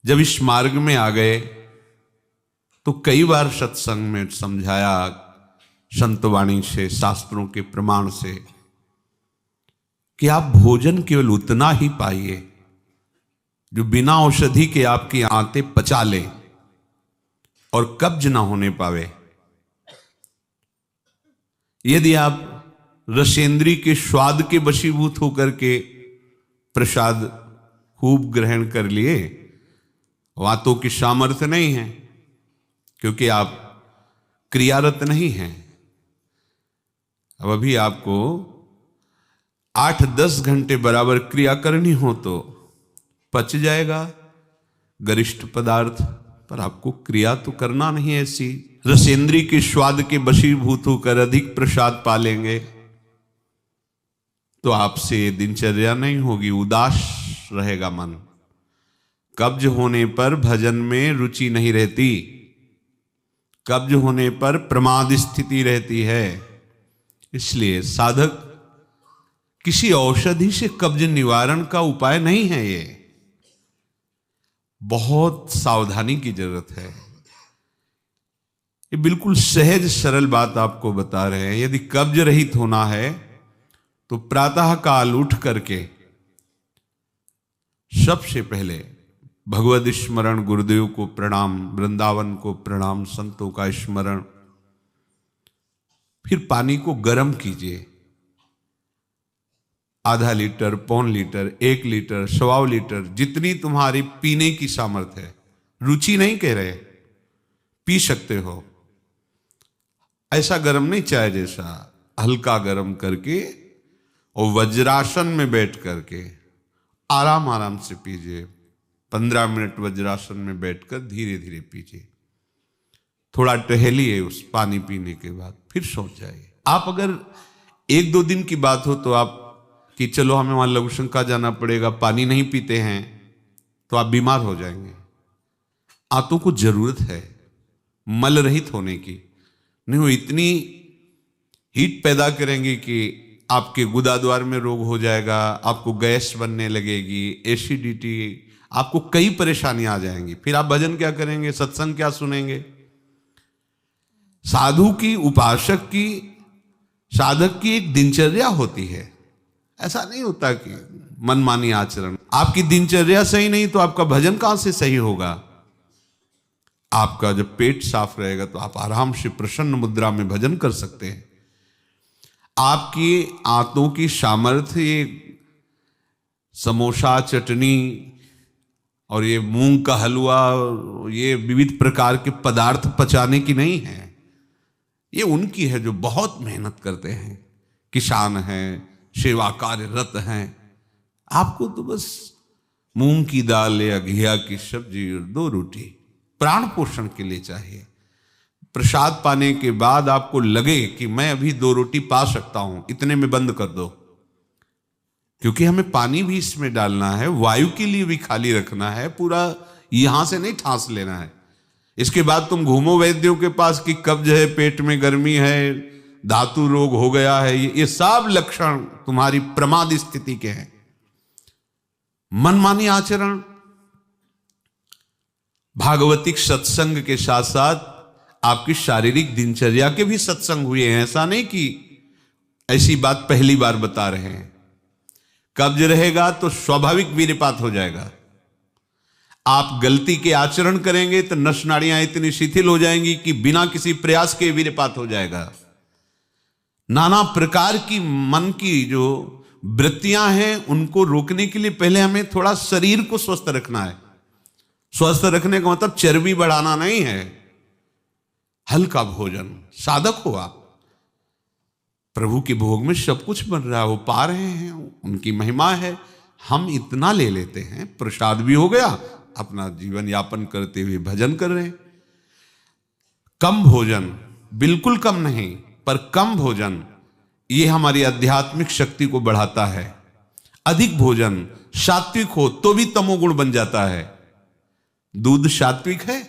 जब इस मार्ग में आ गए तो कई बार सत्संग में समझाया, संतवाणी से, शास्त्रों के प्रमाण से, कि आप भोजन केवल उतना ही पाइए जो बिना औषधि के आपकी आंतें पचा ले और कब्ज ना होने पावे। यदि आप रसेंद्री के स्वाद के वशीभूत होकर के प्रसाद खूब ग्रहण कर लिए, वातों की सामर्थ्य नहीं है, क्योंकि आप क्रियारत नहीं हैं। अब अभी आपको 8-10 घंटे बराबर क्रिया करनी हो तो पच जाएगा गरिष्ठ पदार्थ, पर आपको क्रिया तो करना नहीं ऐसी। रसेंद्री के स्वाद के वशीभूत होकर अधिक प्रसाद पालेंगे तो आपसे दिनचर्या नहीं होगी, उदास रहेगा मन। कब्ज होने पर भजन में रुचि नहीं रहती, कब्ज होने पर प्रमाद स्थिति रहती है। इसलिए साधक किसी औषधि से कब्ज निवारण का उपाय नहीं है, ये बहुत सावधानी की जरूरत है। ये बिल्कुल सहज सरल बात आपको बता रहे हैं। यदि कब्ज रहित होना है तो प्रातः काल उठ करके सबसे पहले भगवद स्मरण, गुरुदेव को प्रणाम, वृंदावन को प्रणाम, संतों का स्मरण, फिर पानी को गर्म कीजिए। आधा लीटर, पौन लीटर, 1 लीटर, 1.25 लीटर, जितनी तुम्हारी पीने की सामर्थ्य है। रुचि नहीं कह रहे, पी सकते हो। ऐसा गर्म नहीं, चाय जैसा, हल्का गर्म करके और वज्रासन में बैठ करके आराम आराम से पीजिए। 15 मिनट वज्रासन में बैठकर धीरे धीरे पीजिए। थोड़ा टहलिए उस पानी पीने के बाद, फिर सो जाइए। आप अगर 1-2 दिन की बात हो तो आप कि चलो हमें वहां लघु शंका जाना पड़ेगा, पानी नहीं पीते हैं, तो आप बीमार हो जाएंगे। आंतों को जरूरत है मल रहित होने की, नहीं वो इतनी हीट पैदा करेंगे कि आपके गुदाद्वार में रोग हो जाएगा, आपको गैस बनने लगेगी, एसिडिटी, आपको कई परेशानियां आ जाएंगी। फिर आप भजन क्या करेंगे, सत्संग क्या सुनेंगे। साधु की, उपासक की, साधक की एक दिनचर्या होती है। ऐसा नहीं होता कि मनमानी आचरण। आपकी दिनचर्या सही नहीं तो आपका भजन कहां से सही होगा। आपका जब पेट साफ रहेगा तो आप आराम से प्रसन्न मुद्रा में भजन कर सकते हैं। आपकी आंतों की सामर्थ्य ये समोसा, चटनी और ये मूंग का हलवा, ये विविध प्रकार के पदार्थ पचाने की नहीं है। ये उनकी है जो बहुत मेहनत करते हैं, किसान हैं, सेवा कार्यरत हैं। आपको तो बस मूंग की दाल या घिया की सब्जी और 2 रोटी प्राण पोषण के लिए चाहिए। प्रसाद पाने के बाद आपको लगे कि मैं अभी 2 रोटी पा सकता हूं, इतने में बंद कर दो, क्योंकि हमें पानी भी इसमें डालना है, वायु के लिए भी खाली रखना है, पूरा यहां से नहीं ठांस लेना है। इसके बाद तुम घूमो वैद्यों के पास कि कब्ज है, पेट में गर्मी है, धातु रोग हो गया है, ये सब लक्षण तुम्हारी प्रमाद स्थिति के हैं। मनमानी आचरण। भागवतिक सत्संग के साथ साथ आपकी शारीरिक दिनचर्या के भी सत्संग हुए हैं। ऐसा नहीं कि ऐसी बात पहली बार बता रहे हैं। कब्ज रहेगा तो स्वाभाविक वीर्यपात हो जाएगा। आप गलती के आचरण करेंगे तो नस नाड़ियां इतनी शिथिल हो जाएंगी कि बिना किसी प्रयास के वीर्यपात हो जाएगा। नाना प्रकार की मन की जो वृत्तियां हैं उनको रोकने के लिए पहले हमें थोड़ा शरीर को स्वस्थ रखना है। स्वस्थ रखने का मतलब चर्बी बढ़ाना नहीं है। हल्का भोजन, साधक हो आप, प्रभु के भोग में सब कुछ बन रहा है, वो पा रहे हैं, उनकी महिमा है। हम इतना ले लेते हैं, प्रसाद भी हो गया, अपना जीवन यापन करते हुए भजन कर रहे हैं। कम भोजन, बिल्कुल कम नहीं, पर कम भोजन ये हमारी आध्यात्मिक शक्ति को बढ़ाता है। अधिक भोजन सात्विक हो तो भी तमोगुण बन जाता है। दूध सात्विक है,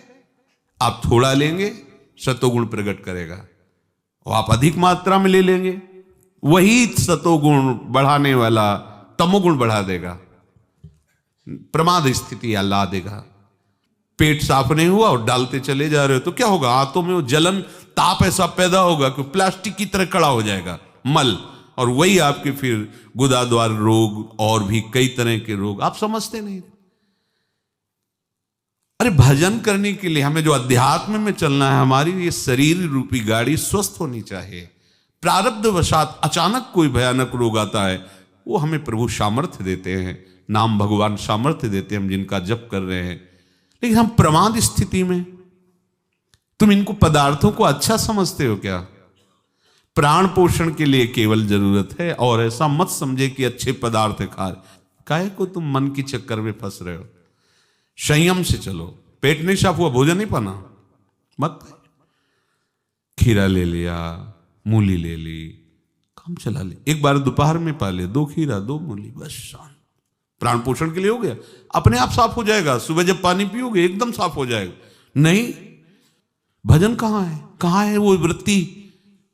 आप थोड़ा लेंगे सतोगुण प्रकट करेगा, और आप अधिक मात्रा में ले लेंगे, वही सतोगुण बढ़ाने वाला तमोगुण बढ़ा देगा, प्रमाद स्थिति ला देगा। पेट साफ नहीं हुआ और डालते चले जा रहे हो तो क्या होगा? हाथों में वो जलन, ताप ऐसा पैदा होगा कि प्लास्टिक की तरह कड़ा हो जाएगा मल, और वही आपके फिर गुदाद्वार रोग और भी कई तरह के रोग। आप समझते नहीं। अरे भजन करने के लिए हमें जो अध्यात्म में चलना है, हमारी ये शरीर रूपी गाड़ी स्वस्थ होनी चाहिए। प्रारब्ध वशात अचानक कोई भयानक रोग आता है, वो हमें प्रभु सामर्थ्य देते हैं, नाम भगवान सामर्थ्य देते हैं, हम जिनका जप कर रहे हैं। लेकिन हम प्रमाद स्थिति में, तुम इनको पदार्थों को अच्छा समझते हो क्या? प्राण पोषण के लिए केवल जरूरत है, और ऐसा मत समझे कि अच्छे पदार्थ खा रहे। काहे को तुम मन की चक्कर में फंस रहे हो? संयम से चलो। पेट नहीं साफ हुआ, भोजन नहीं पाना मत। खीरा ले लिया, मूली ले ली, काम चला ले। एक बार दोपहर में पा ले 2 खीरा 2 मूली, बस शांत। प्राण पोषण के लिए हो गया, अपने आप साफ हो जाएगा। सुबह जब पानी पियोगे एकदम साफ हो जाएगा। नहीं, भजन कहाँ है? कहाँ है वो वृत्ति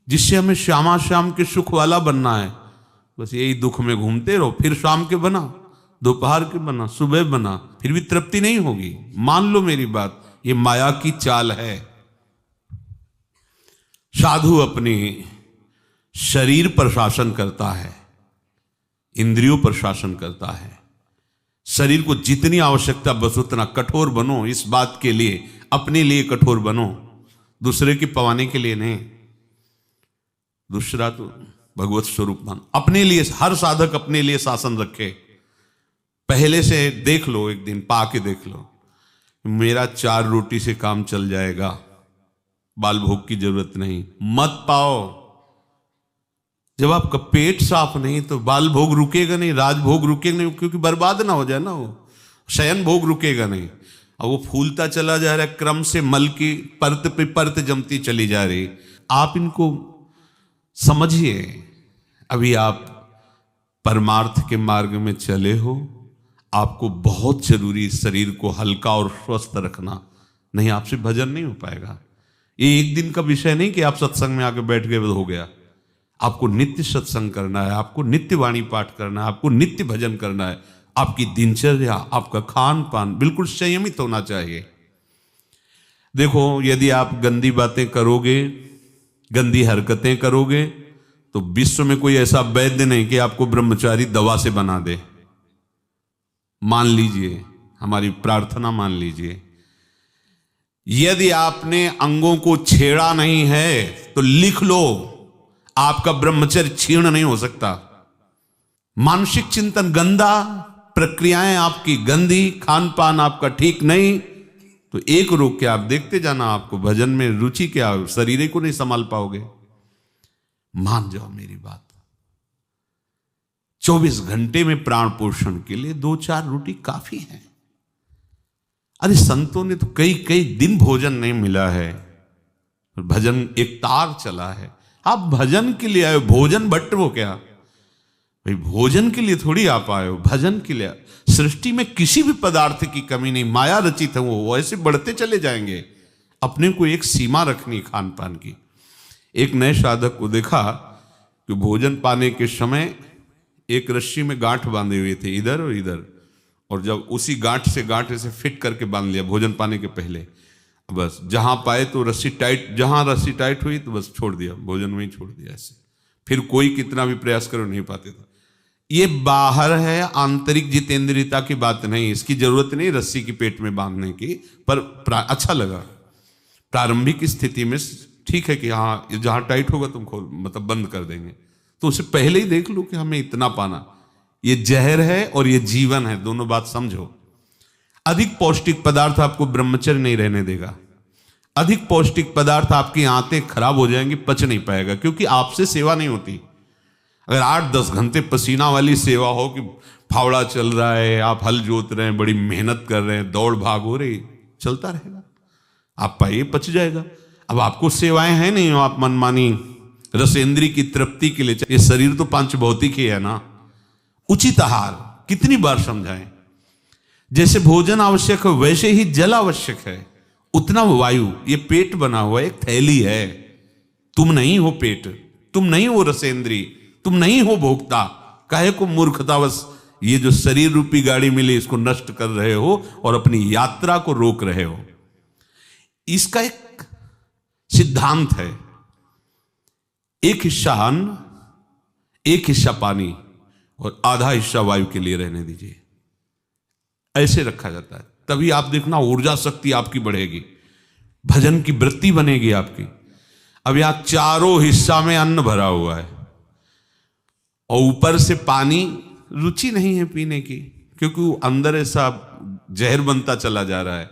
जिससे हमें श्यामा श्याम के सुख वाला बनना है? बस यही दुख में घूमते रहो। फिर शाम के बना, दोपहर के बना, सुबह बना, फिर भी तृप्ति नहीं होगी। मान लो मेरी बात, ये माया की चाल है। साधु अपने शरीर पर शासन करता है, इंद्रियों पर शासन करता है। शरीर को जितनी आवश्यकता बस उतना कठोर बनो। इस बात के लिए, अपने लिए कठोर बनो, दूसरे की पवाने के लिए नहीं। दूसरा तो भगवत स्वरूप मान। अपने लिए, हर साधक अपने लिए शासन रखे। पहले से देख लो, एक दिन पा के देख लो, मेरा 4 रोटी से काम चल जाएगा, बाल भोग की जरूरत नहीं। मत पाओ। जब आपका पेट साफ नहीं तो बाल भोग रुकेगा नहीं, राजभोग रुकेगा नहीं, क्योंकि बर्बाद ना हो जाए ना, वो शयन भोग रुकेगा नहीं। और वो फूलता चला जा रहा है, क्रम से मल की परत पे परत जमती चली जा रही। आप इनको समझिए। अभी आप परमार्थ के मार्ग में चले हो, आपको बहुत जरूरी शरीर को हल्का और स्वस्थ रखना, नहीं आपसे भजन नहीं हो पाएगा। ये एक दिन का विषय नहीं कि आप सत्संग में आके बैठ गए हो गया। आपको नित्य सत्संग करना है, आपको नित्य वाणी पाठ करना है, आपको नित्य भजन करना है। आपकी दिनचर्या, आपका खान पान बिल्कुल संयमित होना चाहिए। देखो, यदि आप गंदी बातें करोगे, गंदी हरकतें करोगे, तो विश्व में कोई ऐसा वैद्य नहीं कि आपको ब्रह्मचारी दवा से बना दे। मान लीजिए, हमारी प्रार्थना मान लीजिए, यदि आपने अंगों को छेड़ा नहीं है तो लिख लो, आपका ब्रह्मचर्य क्षीण नहीं हो सकता। मानसिक चिंतन गंदा, प्रक्रियाएं आपकी गंदी, खान पान आपका ठीक नहीं, तो एक रोक के आप देखते जाना, आपको भजन में रुचि क्या, शरीर को नहीं संभाल पाओगे। मान जाओ मेरी बात। 24 घंटे में प्राण पोषण के लिए 2-4 रोटी काफी है। अरे संतों ने तो कई कई दिन भोजन नहीं मिला है, भजन एक तार चला है। आप भजन के लिए आए हो, भोजन बट वो क्या भाई, भोजन के लिए थोड़ी आप आए हो, भजन के लिए। सृष्टि में किसी भी पदार्थ की कमी नहीं, माया रचित है, वो ऐसे बढ़ते चले जाएंगे। अपने को एक सीमा रखनी खान पान की। एक नए साधक को देखा कि भोजन पाने के समय एक रस्सी में गांठ बांधे हुए थे, इधर और इधर, और जब उसी गांठ से गांठ ऐसे फिट करके बांध लिया भोजन पाने के पहले। बस जहां पाए तो रस्सी टाइट, जहां रस्सी टाइट हुई तो बस छोड़ दिया, भोजन में ही छोड़ दिया ऐसे। फिर कोई कितना भी प्रयास करो नहीं पाते थे। ये बाहर है, आंतरिक जितेंद्रियता की बात नहीं, इसकी जरूरत नहीं रस्सी की पेट में बांधने की, पर अच्छा लगा। प्रारंभिक स्थिति में ठीक है कि हाँ जहां टाइट होगा तुम खोल, मतलब बंद कर देंगे, तो उसे पहले ही देख लो कि हमें इतना पाना। ये जहर है और ये जीवन है, दोनों बात समझो। अधिक पौष्टिक पदार्थ आपको ब्रह्मचर्य नहीं रहने देगा। अधिक पौष्टिक पदार्थ आपकी आंतें खराब हो जाएंगी, पच नहीं पाएगा, क्योंकि आपसे सेवा नहीं होती। अगर 8-10 घंटे पसीना वाली सेवा हो कि फावड़ा चल रहा है, आप हल जोत रहे हैं, बड़ी मेहनत कर रहे हैं, दौड़ भाग हो रही, चलता रहेगा, आप पाइए पच जाएगा। अब आपको सेवाएं हैं नहीं, आप मनमानी रसेंद्री की तृप्ति के लिए, ये शरीर तो पांच भौतिक ही है ना। उचित आहार कितनी बार समझाएं। जैसे भोजन आवश्यक है वैसे ही जल आवश्यक है, उतना वायु। ये पेट बना हुआ एक थैली है, तुम नहीं हो पेट, तुम नहीं हो रसेंद्री, तुम नहीं हो भोक्ता। काहे को मूर्खतावश ये जो शरीर रूपी गाड़ी मिली इसको नष्ट कर रहे हो और अपनी यात्रा को रोक रहे हो। इसका एक सिद्धांत है, एक हिस्सा अन्न, एक हिस्सा पानी और आधा हिस्सा वायु के लिए रहने दीजिए। ऐसे रखा जाता है, तभी आप देखना ऊर्जा शक्ति आपकी बढ़ेगी, भजन की वृत्ति बनेगी आपकी। अब यहां चारों हिस्सा में अन्न भरा हुआ है और ऊपर से पानी, रुचि नहीं है पीने की, क्योंकि वो अंदर ऐसा जहर बनता चला जा रहा है।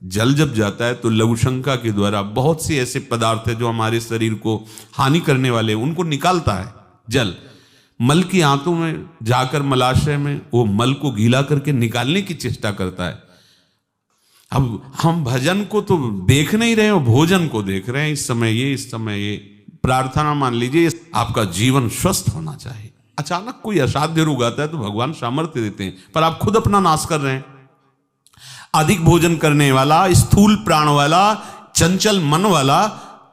जल जब जाता है तो लघुशंका के द्वारा बहुत से ऐसे पदार्थ है जो हमारे शरीर को हानि करने वाले, उनको निकालता है जल। मल की आंतों में जाकर मलाशय में वो मल को गीला करके निकालने की चेष्टा करता है। अब हम भजन को तो देख नहीं रहे हो, भोजन को देख रहे हैं। इस समय ये प्रार्थना मान लीजिए, आपका जीवन स्वस्थ होना चाहिए। अचानक कोई असाध्य रोग आता है तो भगवान सामर्थ्य देते हैं, पर आप खुद अपना नाश कर रहे हैं। अधिक भोजन करने वाला, स्थूल प्राण वाला, चंचल मन वाला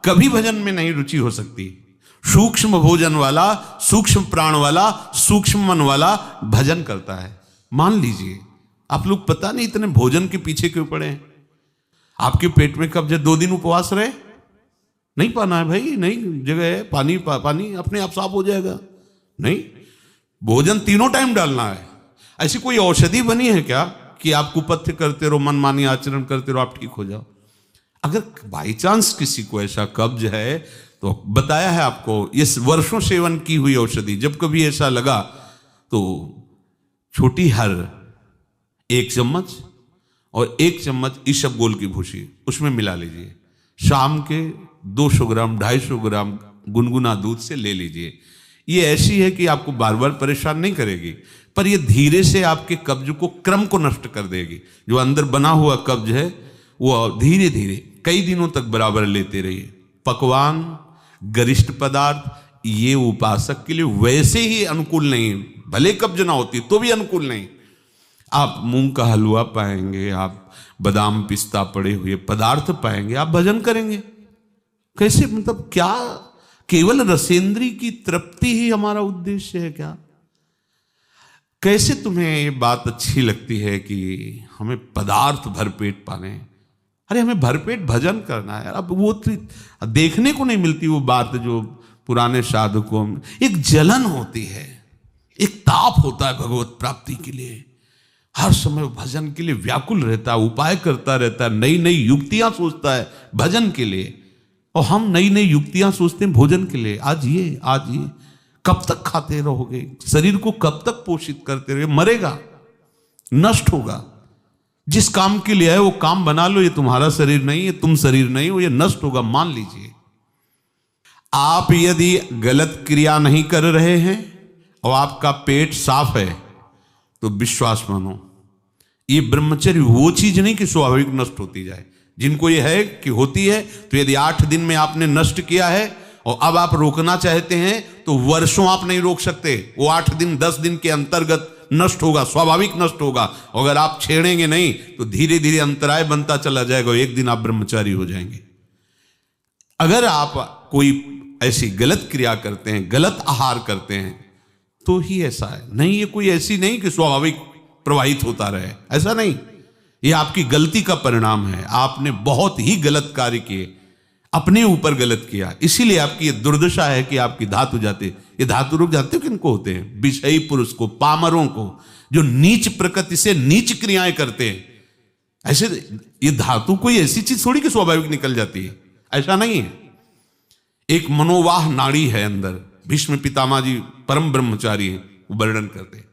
कभी भजन में नहीं रुचि हो सकती। सूक्ष्म भोजन वाला, सूक्ष्म प्राण वाला, सूक्ष्म मन वाला भजन करता है। मान लीजिए आप लोग पता नहीं इतने भोजन के पीछे क्यों पड़े हैं। आपके पेट में कब्ज 2 दिन उपवास रहे, नहीं पाना है भाई, नहीं जगह है, पानी अपने आप साफ हो जाएगा। नहीं, भोजन तीनों टाइम डालना है। ऐसी कोई औषधि बनी है क्या कि आप कुपथ्य करते रहो, मनमानी आचरण करते रहो, आप ठीक हो जाओ? अगर बाई चांस किसी को ऐसा कब्ज है तो बताया है आपको, इस वर्षों सेवन की हुई औषधि, जब कभी ऐसा लगा तो छोटी हर 1 चम्मच और 1 चम्मच इसबगोल की भूसी उसमें मिला लीजिए। शाम के 200 ग्राम 250 ग्राम गुनगुना दूध से ले लीजिए। ये ऐसी है कि आपको बार बार परेशान नहीं करेगी, पर ये धीरे से आपके कब्ज को, क्रम को नष्ट कर देगी। जो अंदर बना हुआ कब्ज है वो धीरे धीरे कई दिनों तक बराबर लेते रहिए। पकवान, गरिष्ठ पदार्थ ये उपासक के लिए वैसे ही अनुकूल नहीं, भले कब्ज ना होती तो भी अनुकूल नहीं। आप मूंग का हलवा पाएंगे, आप बादाम पिस्ता पड़े हुए पदार्थ पाएंगे, आप भजन करेंगे कैसे? मतलब क्या केवल रसेंद्री की तृप्ति ही हमारा उद्देश्य है क्या? कैसे तुम्हें ये बात अच्छी लगती है कि हमें पदार्थ भरपेट पाने? अरे हमें भरपेट भजन करना है। अब वो देखने को नहीं मिलती वो बात जो पुराने साधकों में एक जलन होती है, एक ताप होता है भगवत प्राप्ति के लिए। हर समय भजन के लिए व्याकुल रहता है, उपाय करता रहता है, नई नई युक्तियां सोचता है भजन के लिए। और हम नई नई युक्तियां सोचते हैं भोजन के लिए। आज ये कब तक खाते रहोगे? शरीर को कब तक पोषित करते रहोगे? मरेगा, नष्ट होगा। जिस काम के लिए है वो काम बना लो। ये तुम्हारा शरीर नहीं है, तुम शरीर नहीं हो, ये नष्ट होगा, मान लीजिए। आप यदि गलत क्रिया नहीं कर रहे हैं और आपका पेट साफ है तो विश्वास मानो, ये ब्रह्मचर्य वो चीज नहीं कि स्वाभाविक नष्ट होती जाए। जिनको ये है कि होती है, तो यदि 8 दिन में आपने नष्ट किया है और अब आप रोकना चाहते हैं तो वर्षों आप नहीं रोक सकते। वो 8 दिन 10 दिन के अंतर्गत नष्ट होगा, स्वाभाविक नष्ट होगा। अगर आप छेड़ेंगे नहीं तो धीरे धीरे अंतराय बनता चला जाएगा, एक दिन आप ब्रह्मचारी हो जाएंगे। अगर आप कोई ऐसी गलत क्रिया करते हैं, गलत आहार करते हैं, तो ही ऐसा है। नहीं, ये कोई ऐसी नहीं कि स्वाभाविक प्रवाहित होता रहे, ऐसा नहीं। ये आपकी गलती का परिणाम है। आपने बहुत ही गलत कार्य किए, अपने ऊपर गलत किया, इसीलिए आपकी ये दुर्दशा है कि आपकी धातु जाते। ये धातु रोग जानते हो किनको होते हैं? विषयी पुरुष को, पामरों को, जो नीच प्रकृति से नीच क्रियाएं करते हैं। ऐसे ये धातु कोई ऐसी चीज थोड़ी कि स्वाभाविक निकल जाती है, ऐसा नहीं है। एक मनोवाह नाड़ी है अंदर। भीष्म पितामह जी परम ब्रह्मचारी हैं, वो वर्णन करते हैं।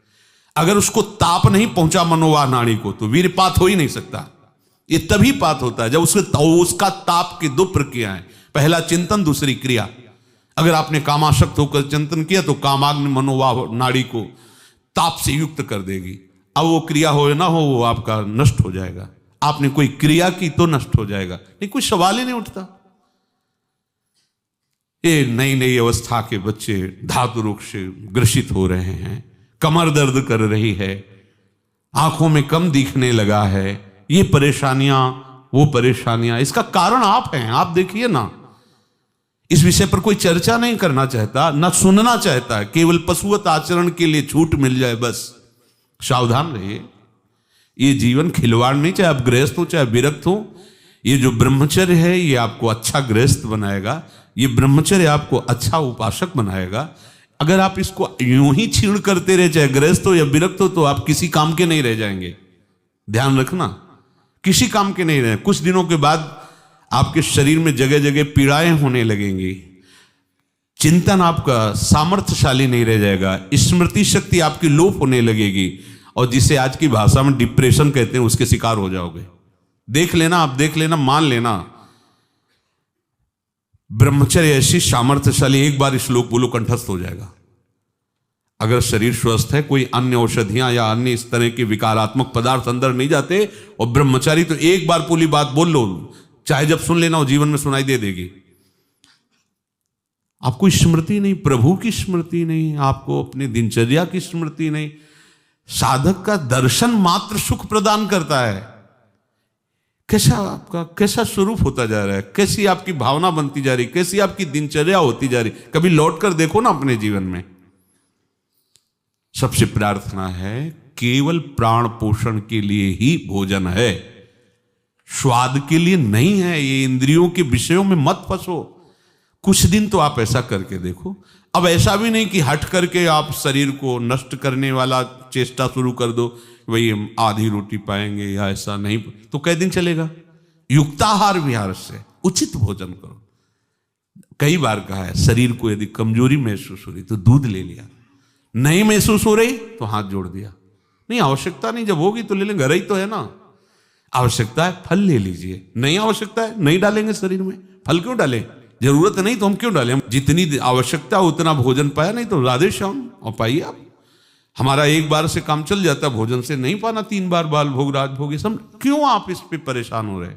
अगर उसको ताप नहीं पहुंचा मनोवाह नाड़ी को तो वीरपात हो ही नहीं सकता। ये तभी पात होता है जब उसका ताप की 2 प्रक्रियाएं, पहला चिंतन, दूसरी क्रिया। अगर आपने कामाशक्त होकर चिंतन किया तो कामाग्नि मनोवाह नाड़ी को ताप से युक्त कर देगी। अब वो क्रिया हो ना हो वो आपका नष्ट हो जाएगा। आपने कोई क्रिया की तो नष्ट हो जाएगा, नहीं कोई सवाल ही नहीं उठता। ये नई नई अवस्था के बच्चे धातु रोग से ग्रसित हो रहे हैं, कमर दर्द कर रही है, आंखों में कम दिखने लगा है, ये परेशानियां वो परेशानियां। इसका कारण आप हैं। आप देखिए ना, इस विषय पर कोई चर्चा नहीं करना चाहता, ना सुनना चाहता है। केवल पशुवत आचरण के लिए छूट मिल जाए बस, सावधान रहिए। ये जीवन खिलवाड़ नहीं, चाहे आप गृहस्थ हो चाहे विरक्त हो। ये जो ब्रह्मचर्य है ये आपको अच्छा गृहस्थ बनाएगा, ये ब्रह्मचर्य आपको अच्छा उपासक बनाएगा। अगर आप इसको यूं ही छीण करते रहे, चाहे गृहस्थ हो या विरक्त हो, तो आप किसी काम के नहीं रह जाएंगे। ध्यान रखना, किसी काम के नहीं रहे। कुछ दिनों के बाद आपके शरीर में जगह जगह पीड़ाएं होने लगेंगी, चिंतन आपका सामर्थ्यशाली नहीं रह जाएगा, स्मृति शक्ति आपकी लोप होने लगेगी, और जिसे आज की भाषा में डिप्रेशन कहते हैं उसके शिकार हो जाओगे। देख लेना, आप देख लेना, मान लेना। ब्रह्मचर्य ऐसी सामर्थ्यशाली, एक बार श्लोक बोलो कंठस्थ हो जाएगा। अगर शरीर स्वस्थ है, कोई अन्य औषधियां या अन्य इस तरह के विकारात्मक पदार्थ अंदर नहीं जाते, और ब्रह्मचारी तो एक बार पूरी बात बोल लो, चाहे जब सुन लेना हो, जीवन में सुनाई दे देगी। आपको स्मृति नहीं, प्रभु की स्मृति नहीं, आपको अपनी दिनचर्या की स्मृति नहीं। साधक का दर्शन मात्र सुख प्रदान करता है। कैसा स्वरूप होता जा रहा है, कैसी आपकी भावना बनती जा रही, कैसी आपकी दिनचर्या होती जा रही, कभी लौट कर देखो ना अपने जीवन में। सबसे प्रार्थना है, केवल प्राण पोषण के लिए ही भोजन है, स्वाद के लिए नहीं है। ये इंद्रियों के विषयों में मत फंसो। कुछ दिन तो आप ऐसा करके देखो। अब ऐसा भी नहीं कि हट करके आप शरीर को नष्ट करने वाला चेष्टा शुरू कर दो, वही हम आधी रोटी पाएंगे या ऐसा नहीं, तो कई दिन चलेगा। युक्ताहार विहार से उचित भोजन करो। कई बार कहा है, शरीर को यदि कमजोरी महसूस हो रही तो दूध ले लिया, नहीं महसूस हो रही तो हाथ जोड़ दिया। नहीं, आवश्यकता नहीं, जब होगी तो ले लेंगे, घर ही तो है ना। आवश्यकता है फल ले लीजिए, नहीं आवश्यकता है नहीं डालेंगे शरीर में। फल क्यों डालें, जरूरत नहीं तो हम क्यों डालें। जितनी आवश्यकता उतना भोजन पाया, नहीं तो राधे श्याम और पाइए आप। हमारा एक बार से काम चल जाता, भोजन से नहीं पाना 3 बार बाल भोग राज भोग, सब क्यों आप इस पे परेशान हो रहे।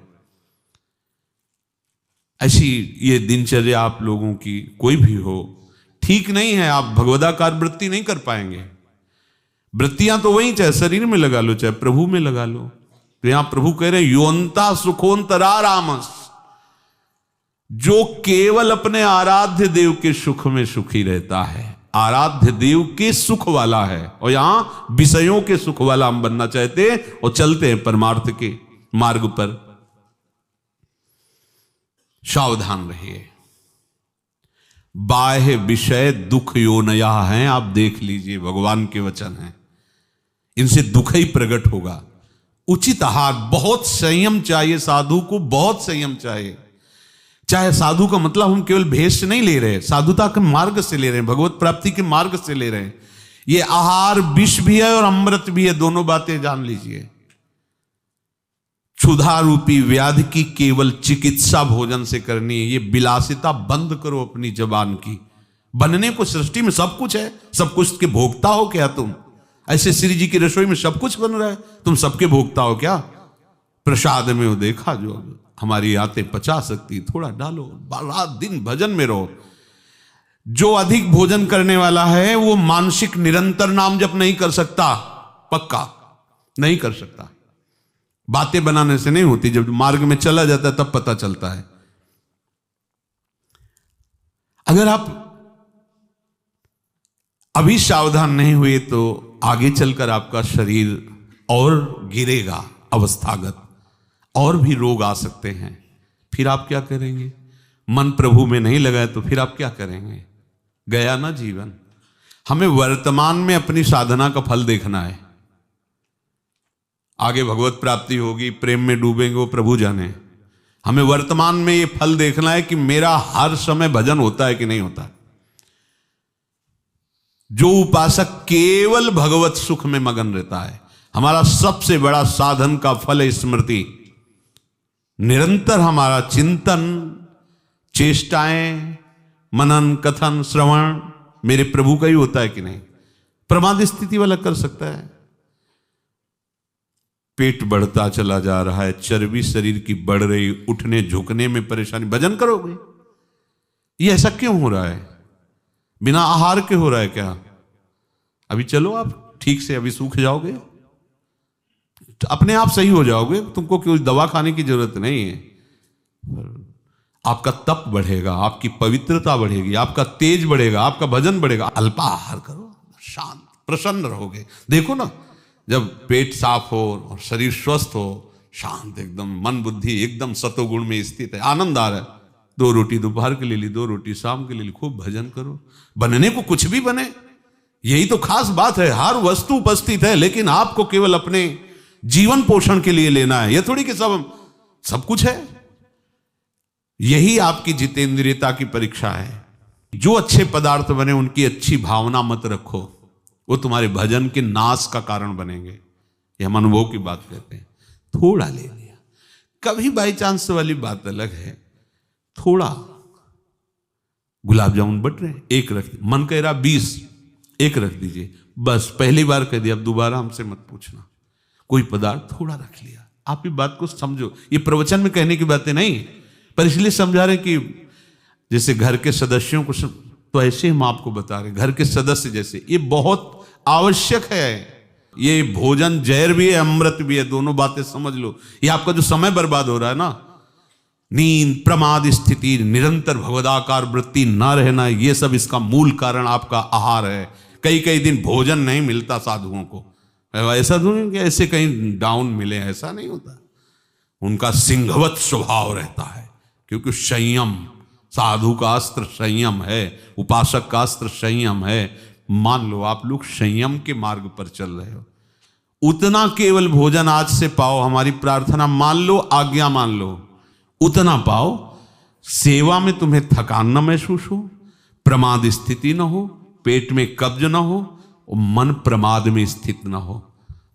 ऐसी ये दिनचर्या आप लोगों की कोई भी हो ठीक नहीं है। आप भगवदाकार वृत्ति नहीं कर पाएंगे। वृत्तियां तो वही, चाहे शरीर में लगा लो चाहे प्रभु में लगा लो। तो यहां प्रभु कह रहे योन्ता सुखोन्तरा रामस, जो केवल अपने आराध्य देव के सुख में सुखी रहता है, आराध्य देव के सुख वाला है। और यहां विषयों के सुख वाला हम बनना चाहते हैं और चलते हैं परमार्थ के मार्ग पर। सावधान रहिए, बाह्य विषय दुख योनया हैं। आप देख लीजिए, भगवान के वचन हैं, इनसे दुख ही प्रकट होगा। उचित आहार, बहुत संयम चाहिए साधु को, बहुत संयम चाहिए। चाहे साधु का मतलब हम केवल भेष से नहीं ले रहे, साधुता के मार्ग से ले रहे हैं, भगवत प्राप्ति के मार्ग से ले रहे हैं। ये आहार विष भी है और अमृत भी है, दोनों बातें जान लीजिए। क्षुधा रूपी व्याधि की केवल चिकित्सा भोजन से करनी है। ये विलासिता बंद करो अपनी जबान की। बनने को सृष्टि में सब कुछ है, सब कुछ के भोक्ता हो क्या तुम? ऐसे श्री जी की रसोई में सब कुछ बन रहा है, तुम सबके भोक्ता हो क्या? प्रसाद में वो देखा जो हमारी आते पचा सकती, थोड़ा डालो, रात दिन भजन में रहो। जो अधिक भोजन करने वाला है वो मानसिक निरंतर नाम जप नहीं कर सकता, पक्का नहीं कर सकता। बातें बनाने से नहीं होती, जब मार्ग में चला जाता है तब पता चलता है। अगर आप अभी सावधान नहीं हुए तो आगे चलकर आपका शरीर और गिरेगा अवस्थागत, और भी रोग आ सकते हैं। फिर आप क्या करेंगे? मन प्रभु में नहीं लगाए तो फिर आप क्या करेंगे? गया ना जीवन। हमें वर्तमान में अपनी साधना का फल देखना है। आगे भगवत प्राप्ति होगी, प्रेम में डूबेंगे, वो प्रभु जाने। हमें वर्तमान में ये फल देखना है कि मेरा हर समय भजन होता है कि नहीं होता। जो उपासक केवल भगवत सुख में मगन रहता है, हमारा सबसे बड़ा साधन का फल है स्मृति। निरंतर हमारा चिंतन, चेष्टाएं, मनन, कथन, श्रवण मेरे प्रभु का ही होता है कि नहीं। प्रमाद स्थिति वाला कर सकता है। पेट बढ़ता चला जा रहा है, चर्बी शरीर की बढ़ रही, उठने झुकने में परेशानी, भजन करोगे? ये ऐसा क्यों हो रहा है? बिना आहार के हो रहा है क्या? अभी चलो आप ठीक से, अभी सूख जाओगे, अपने आप सही हो जाओगे, तुमको कोई दवा खाने की जरूरत नहीं है। आपका तप बढ़ेगा, आपकी पवित्रता बढ़ेगी, आपका तेज बढ़ेगा, आपका भजन बढ़ेगा। अल्पाहार करो, शांत प्रसन्न रहोगे। देखो ना, जब पेट साफ हो और शरीर स्वस्थ हो, शांत एकदम, मन बुद्धि एकदम सतोगुण में स्थित है, आनंद आ रहा है, 2 रोटी दोपहर के ले ली, 2 रोटी शाम के ले ली, खूब भजन करो। बनने को कुछ भी बने, यही तो खास बात है। हर वस्तु उपस्थित है, लेकिन आपको केवल अपने जीवन पोषण के लिए लेना है। यह थोड़ी कि सब कुछ है। यही आपकी जितेंद्रियता की परीक्षा है। जो अच्छे पदार्थ बने उनकी अच्छी भावना मत रखो, वो तुम्हारे भजन के नाश का कारण बनेंगे। ये हम अनुभव की बात कहते हैं। थोड़ा ले लिया, कभी बाई चांस वाली बात अलग है। थोड़ा गुलाब जामुन बट रहे, 1 रख, मन कह रहा 20, 1 रख दीजिए, बस। पहली बार कह दिया, अब दोबारा हमसे मत पूछना। कोई पदार्थ थोड़ा रख लिया। आप ये बात को समझो, ये प्रवचन में कहने की बातें नहीं, पर इसलिए समझा रहे कि जैसे घर के सदस्यों को, तो ऐसे हम आपको बता रहे, घर के सदस्य जैसे, ये बहुत आवश्यक है। ये भोजन जहर भी है, अमृत भी है, दोनों बातें समझ लो। ये आपका जो समय बर्बाद हो रहा है ना, नींद, प्रमाद स्थिति, निरंतर भगवदाकार वृत्ति न रहना, ये सब इसका मूल कारण आपका आहार है। कई दिन भोजन नहीं मिलता साधुओं को। ऐसा तो नहीं कि ऐसे कहीं डाउन मिले, ऐसा नहीं होता। उनका सिंहवत स्वभाव रहता है, क्योंकि संयम, साधु का अस्त्र संयम है, उपासक का अस्त्र संयम है। मान लो आप लोग संयम के मार्ग पर चल रहे हो, उतना केवल भोजन आज से पाओ। हमारी प्रार्थना मान लो, आज्ञा मान लो, उतना पाओ। सेवा में तुम्हें थकान न महसूस हो, प्रमाद स्थिति न हो, पेट में कब्ज न हो, और मन प्रमाद में स्थित न हो।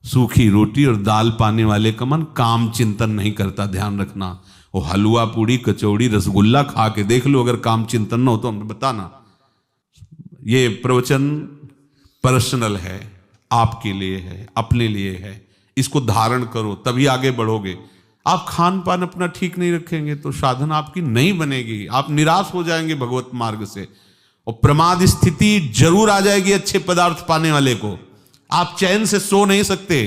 सूखी रोटी और दाल पाने वाले का मन काम चिंतन नहीं करता, ध्यान रखना। वो हलवा, पूड़ी, कचौड़ी, रसगुल्ला खा के देख लो, अगर काम चिंतन न हो तो हमें बताना। ये प्रवचन पर्सनल है, आपके लिए है, अपने लिए है। इसको धारण करो, तभी आगे बढ़ोगे। आप खान पान अपना ठीक नहीं रखेंगे तो साधना आपकी नहीं बनेगी, आप निराश हो जाएंगे भगवत मार्ग से। और प्रमाद स्थिति जरूर आ जाएगी अच्छे पदार्थ पाने वाले को। आप चैन से सो नहीं सकते,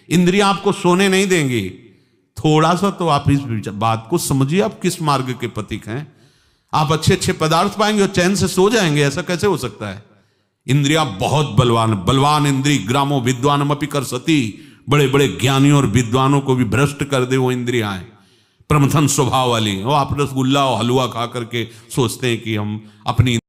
इंद्रियां आपको सोने नहीं देंगी। थोड़ा सा तो आप इस बात को समझिए, आप किस मार्ग के पथिक हैं। आप अच्छे पदार्थ पाएंगे और चैन से सो जाएंगे, ऐसा कैसे हो सकता है? इंद्रियां बहुत बलवान इंद्री ग्रामो विद्वानमपि कर सती। बड़े ज्ञानियों और विद्वानों को भी भ्रष्ट कर दे वो इंद्रियां, प्रमथन स्वभाव वाली। वो आप रसगुल्ला और हलवा खा करके सोचते हैं कि हम अपनी